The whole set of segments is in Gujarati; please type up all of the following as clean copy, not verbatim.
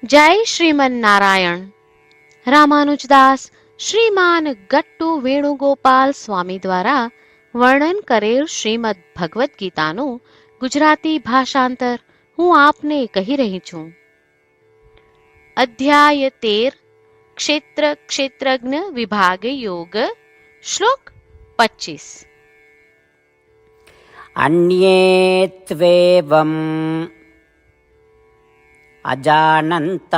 જય શ્રીમન નારાયણ. રામાનુજદાસ શ્રીમાન ગટ્ટુ વેણુગોપાલ સ્વામી દ્વારા વર્ણન કરેલ શ્રીમદ ભગવદ્ ગીતાનું ગુજરાતી ભાષાંતર હું આપને કહી રહી છું. અધ્યાય 13 ક્ષેત્ર ક્ષેત્રજ્ઞ વિભાગ યોગ. શ્લોક 25. અન્યેત્વેવં અજાનંતઃ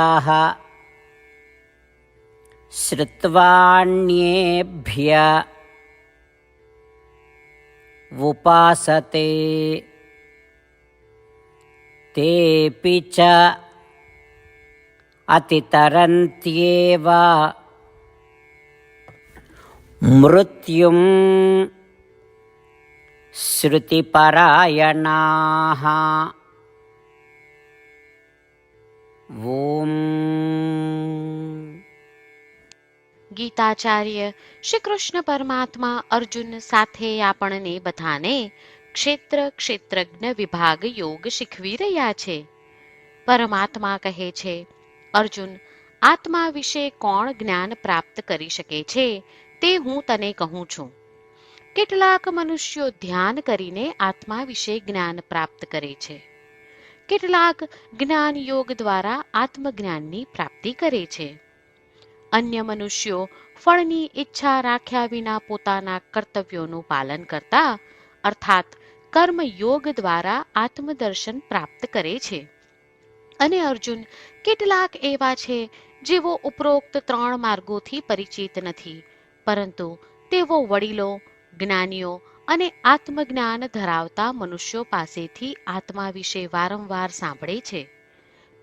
શ્રુત્વાન્યેભ્ય વુપાસતે તેપિ ચ અતિતરન્ત્યેવ મૃત્યુમ શ્રુતિપરાયણાઃ. ઓમ. ગીતાચાર્ય શ્રી કૃષ્ણ પરમાત્મા અર્જુન સાથે આપણને બધાને ક્ષેત્ર ક્ષેત્રજ્ઞ વિભાગ યોગ શીખવી રહ્યા છે. પરમાત્મા કહે છે, અર્જુન, આત્મા વિશે કોણ જ્ઞાન પ્રાપ્ત કરી શકે છે તે હું તને કહું છું. કેટલાક મનુષ્યો ધ્યાન કરીને આત્મા વિશે જ્ઞાન પ્રાપ્ત કરે છે. કેટલાક જ્ઞાન યોગ દ્વારા આત્મજ્ઞાનની પ્રાપ્તિ કરે છે. અન્ય મનુષ્યો ફળની ઈચ્છા રાખ્યા વિના પોતાના કર્તવ્યોનું પાલન કરતા અર્થાત કર્મ યોગ દ્વારા આત્મદર્શન પ્રાપ્ત કરે છે. અને અર્જુન, કેટલાક એવા છે જેઓ ઉપરોક્ત 3 માર્ગોથી પરિચિત નથી, પરંતુ તેઓ વડીલો, જ્ઞાનીઓ અને આત્મજ્ઞાન ધરાવતા મનુષ્યો પાસેથી આત્મા વિશે વારંવાર સાંભળે છે.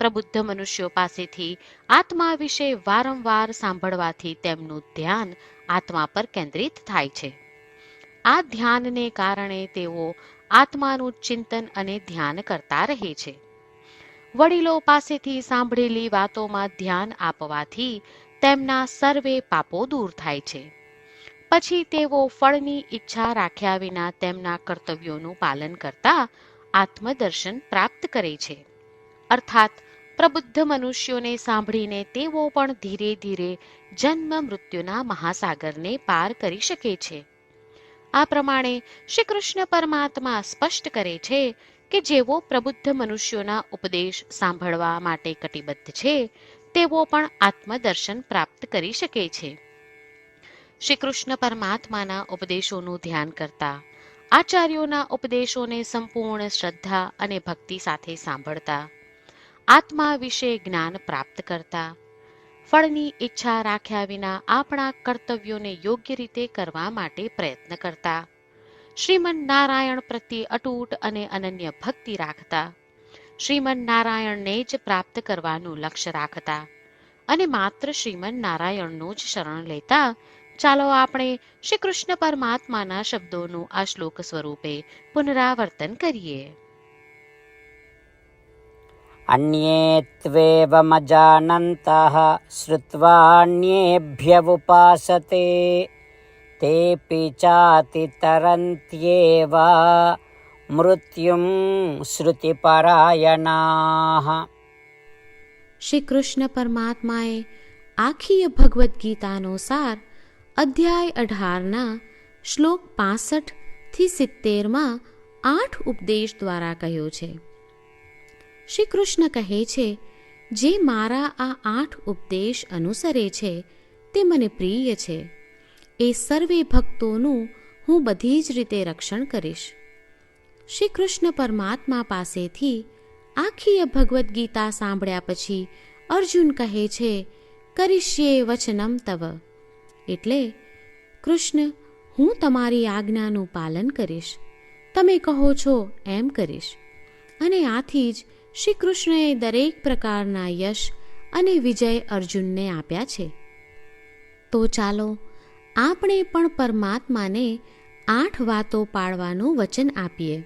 પ્રબુદ્ધ મનુષ્યો પાસેથી આત્મા વિશે વારંવાર સાંભળવાથી તેમનું ધ્યાન આત્મા પર કેન્દ્રિત થાય છે. આ ધ્યાનને કારણે તેઓ આત્માનું ચિંતન અને ધ્યાન કરતા રહે છે. વડીલો પાસેથી સાંભળેલી વાતોમાં ધ્યાન આપવાથી તેમના સર્વે પાપો દૂર થાય છે. પછી તેઓ ફળની ઈચ્છા રાખ્યા વિના તેમના કર્તવ્યોનું પાલન કરતા આત્મદર્શન પ્રાપ્ત કરે છે. અર્થાત પ્રબુદ્ધ મનુષ્યોને સાંભળીને તેઓ પણ ધીરે ધીરે જન્મ મૃત્યુના મહાસાગરને પાર કરી શકે છે. આ પ્રમાણે શ્રી કૃષ્ણ પરમાત્મા સ્પષ્ટ કરે છે કે જેઓ પ્રબુદ્ધ મનુષ્યોના ઉપદેશ સાંભળવા માટે કટિબદ્ધ છે તેઓ પણ આત્મદર્શન પ્રાપ્ત કરી શકે છે. શ્રી કૃષ્ણ પરમાત્માના ઉપદેશોનું ધ્યાન કરતા, આચાર્યોના ઉપદેશોને સંપૂર્ણ શ્રદ્ધા અને ભક્તિ સાથે સાંભળતા, આત્મા વિશે જ્ઞાન પ્રાપ્ત કરતા, ફળની ઈચ્છા રાખ્યા વિના આપણા કર્તવ્યોને યોગ્ય રીતે કરવા માટે પ્રયત્ન કરતા, શ્રીમન નારાયણ પ્રત્યે અતૂટ અને અનન્ય ભક્તિ રાખતા, શ્રીમન નારાયણને જ પ્રાપ્ત કરવાનું લક્ષ્ય રાખતા અને માત્ર શ્રીમન નારાયણનું જ શરણ લેતા, ચાલો આપણે શ્રી કૃષ્ણ પરમાત્માના શબ્દોનું આ શ્લોક સ્વરૂપે પુનરાવર્તન કરીએ. અન્યેત્વેવમજાનંતઃ શ્રુત્વાન્યેભ્ય વુપાસતે તેપિ ચાતિતરન્ત્યેવ મૃત્યુમ શ્રુતિપરાયણાઃ. શ્રી કૃષ્ણ પરમાત્માએ આખી ભગવદ્ ગીતાનો સાર અધ્યાય 18ના શ્લોક 65 થી 70માં 8 ઉપદેશ દ્વારા કહ્યો છે. શ્રી કૃષ્ણ કહે છે, જે મારા આ 8 ઉપદેશ અનુસરે છે તે મને પ્રિય છે. એ સર્વે ભક્તોનું હું બધી જ રીતે રક્ષણ કરીશ. શ્રી કૃષ્ણ પરમાત્મા પાસેથી આખી ભગવદ્ ગીતા સાંભળ્યા પછી અર્જુન કહે છે, કરિષ્યે વચનમ તવ, એટલે કૃષ્ણ, હું તમારી આજ્ઞાનું પાલન કરીશ, તમે કહો છો એમ કરીશ. અને આથી જ શ્રી કૃષ્ણએ દરેક પ્રકારના યશ અને વિજય અર્જુનને આપ્યા છે. તો ચાલો આપણે પણ પરમાત્માને 8 વાતો પાળવાનું વચન આપીએ.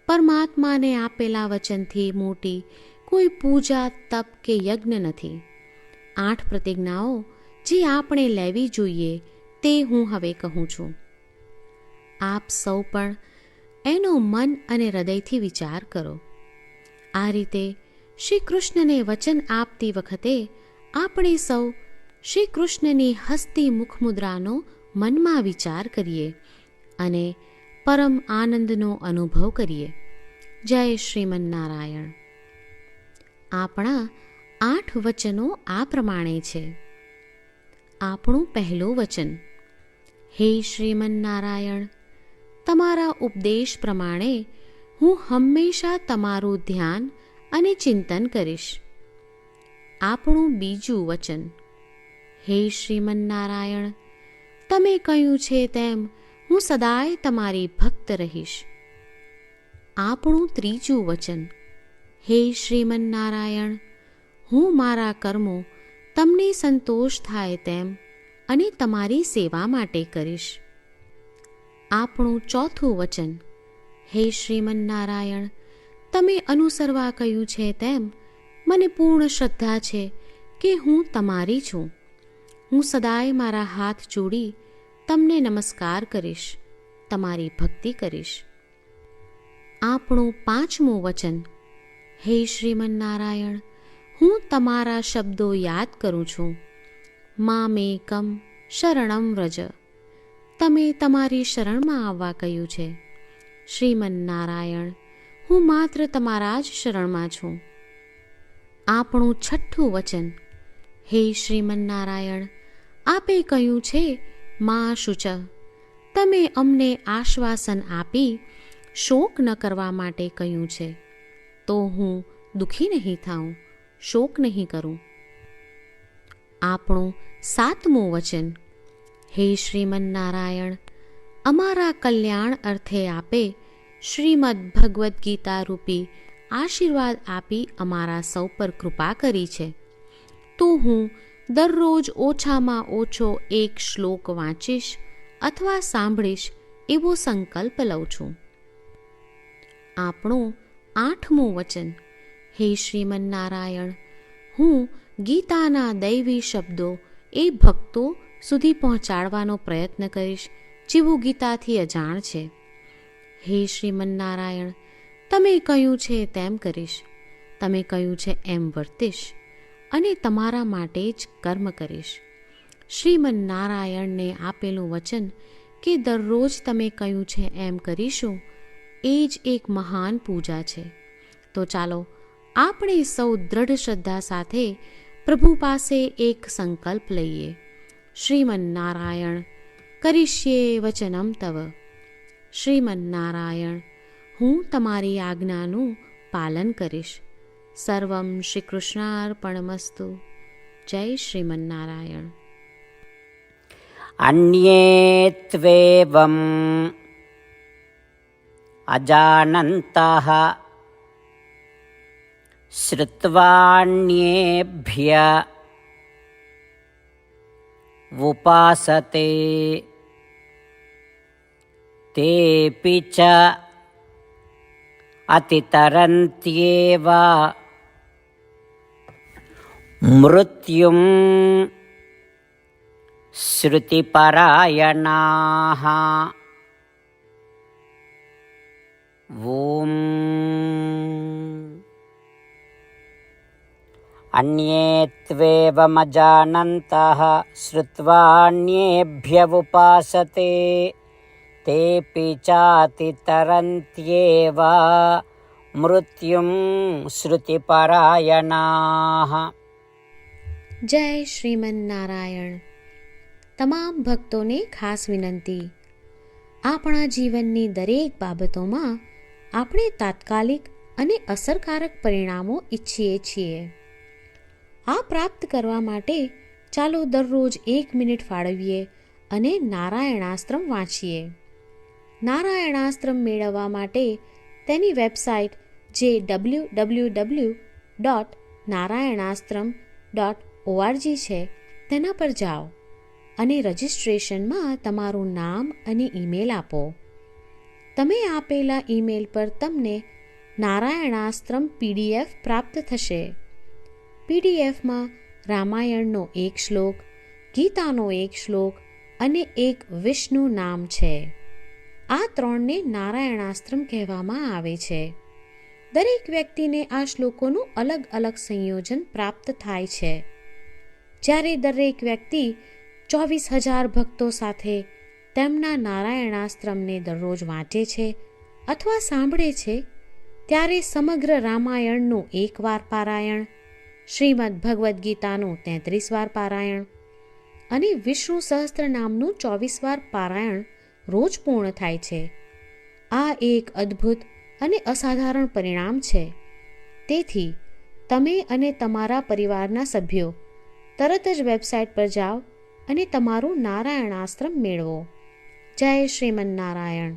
પરમાત્માને આપેલા વચનથી મોટી કોઈ પૂજા, તપ કે યજ્ઞ નથી. 8 પ્રતિજ્ઞાઓ જે આપણે લેવી જોઈએ તે હું હવે કહું છું. આપ સૌ પણ એનો મન અને હૃદયથી વિચાર કરો. આ રીતે શ્રી કૃષ્ણને વચન આપતી વખતે આપણે સૌ શ્રી કૃષ્ણની હસતી મુખમુદ્રાનો મનમાં વિચાર કરીએ અને પરમ આનંદનો અનુભવ કરીએ. જય શ્રીમન્નારાયણ. આપણા 8 વચનો આ પ્રમાણે છે. આપણું પહેલું વચન: હે શ્રીમન્નારાયણ, તમારા ઉપદેશ પ્રમાણે હું હંમેશા તમારું ધ્યાન અને ચિંતન કરીશ. આપણું બીજું વચન: હે શ્રીમન્નારાયણ, તમે કહ્યું છે તેમ હું સદાય તમારી ભક્ત રહીશ. આપણું ત્રીજું વચન: હે શ્રીમન્નારાયણ, હું મારા કર્મો તમને સંતોષ થાય તેમ અને તમારી સેવા માટે કરીશ. આપણું ચોથું વચન: હે શ્રીમન્નારાયણ, તમે અનુસરવા કહ્યું છે તેમ મને પૂર્ણ શ્રદ્ધા છે કે હું તમારી છું. હું સદાય મારા હાથ જોડી તમને નમસ્કાર કરીશ, તમારી ભક્તિ કરીશ. આપણું પાંચમું વચન: હે શ્રીમન્નારાયણ, હું તમારા શબ્દો યાદ કરું છું. મામેકમ શરણમ વ્રજ, તમે તમારી શરણમાં આવવા કહ્યું છે. શ્રીમન્નારાયણ, હું માત્ર તમારા જ શરણમાં છું. આપણું છઠ્ઠું વચન: હે શ્રીમન્નારાયણ, આપે કહ્યું છે મા શુચ, તમે અમને આશ્વાસન આપી શોક ન કરવા માટે કહ્યું છે, તો હું દુઃખી નહીં થાઉં, શોક નહીં કરું. આપણું સાતમું વચન: હે શ્રીમન્નારાયણ, અમારા કલ્યાણ અર્થે આપે શ્રીમદ્ ભગવદ્ ગીતા રૂપી આશીર્વાદ આપી અમારા સૌ પર કૃપા કરી છે, તો હું દરરોજ ઓછામાં ઓછો 1 શ્લોક વાંચીશ અથવા સાંભળીશ એવો સંકલ્પ લઉં છું. આપણું આઠમું વચન: હે શ્રીમન્નારાયણ, હું ગીતાના દૈવી શબ્દો એ ભક્તો સુધી પહોંચાડવાનો પ્રયત્ન કરીશ જેઓ ગીતાથી અજાણ છે. હે શ્રીમન્નારાયણ, તમે કહ્યું છે તેમ કરીશ, તમે કહ્યું છે એમ વર્તીશ અને તમારા માટે જ કર્મ કરીશ. શ્રીમન્નારાયણને આપેલું વચન કે દરરોજ તમે કહ્યું છે એમ કરીશું, એ જ એક મહાન પૂજા છે. તો ચાલો આપણે સૌ દ્રઢ શ્રદ્ધા સાથે પ્રભુ પાસે એક સંકલ્પ લઈએ. શ્રીમન્નારાયણ, કરીશ્યે વચનમ તવ. શ્રીમન્નારાયણ, હું તમારી આજ્ઞાનું પાલન કરીશ. સર્વમ શ્રી કૃષ્ણાર્પણમસ્તુ. જય શ્રીમન્નારાયણ. અન્યે ત્વેવમ અજાનંતઃ શ્રુત્વાન્યેભ્ય ઉપાસતે તેપિ ચ અતિતરન્ત્યેવ મૃત્યુમ શ્રુતિપરાયણાઃ. ઓમ. અન્યે ત્વેવમજાનन्तઃ શ્રુત્વાન્યેભ્યવુપાસતે તેપિ ચાતિતરન્ત્યેવ મૃત્યુમ શ્રુતિપરાયણાઃ. જય શ્રીમન્નારાયણ. તમામ ભક્તોને ખાસ વિનંતી: આપણા જીવનની દરેક બાબતોમાં આપણે તાત્કાલિક અને અસરકારક પરિણામો ઈચ્છીએ છીએ. આ પ્રાપ્ત કરવા માટે ચાલો દરરોજ 1 મિનિટ ફાળવીએ અને નારાયણાસ્ત્રમ વાંચીએ. નારાયણાસ્ત્રમ મેળવવા માટે તેની વેબસાઇટ જે www.narayanaastram.org છે તેના પર જાઓ અને રજિસ્ટ્રેશનમાં તમારું નામ અને ઈમેલ આપો. તમે આપેલા ઈમેલ પર તમને નારાયણાસ્ત્રમ PDF પ્રાપ્ત થશે. PDFમાં રામાયણનો 1 શ્લોક, ગીતાનો 1 શ્લોક અને એક વિષ્ણુ નામ છે. આ 3ને નારાયણાસ્ત્રમ કહેવામાં આવે છે. દરેક વ્યક્તિને આ શ્લોકોનું અલગ અલગ સંયોજન પ્રાપ્ત થાય છે. જ્યારે દરેક વ્યક્તિ 24,000 ભક્તો સાથે તેમના નારાયણાસ્ત્રમને દરરોજ વાંચે છે અથવા સાંભળે છે, ત્યારે સમગ્ર રામાયણનું 1 વાર પારાયણ, શ્રીમદ્ ભગવદ્ ગીતાનું 33 વાર પારાયણ અને વિષ્ણુ સહસ્ત્રનામનું 24 વાર પારાયણ રોજ પૂર્ણ થાય છે. આ એક અદ્ભુત અને અસાધારણ પરિણામ છે. તેથી તમે અને તમારા પરિવારના સભ્યો તરત જ વેબસાઇટ પર જાઓ અને તમારું નારાયણાસ્ત્ર મેળવો. જય શ્રીમન્નારાયણ.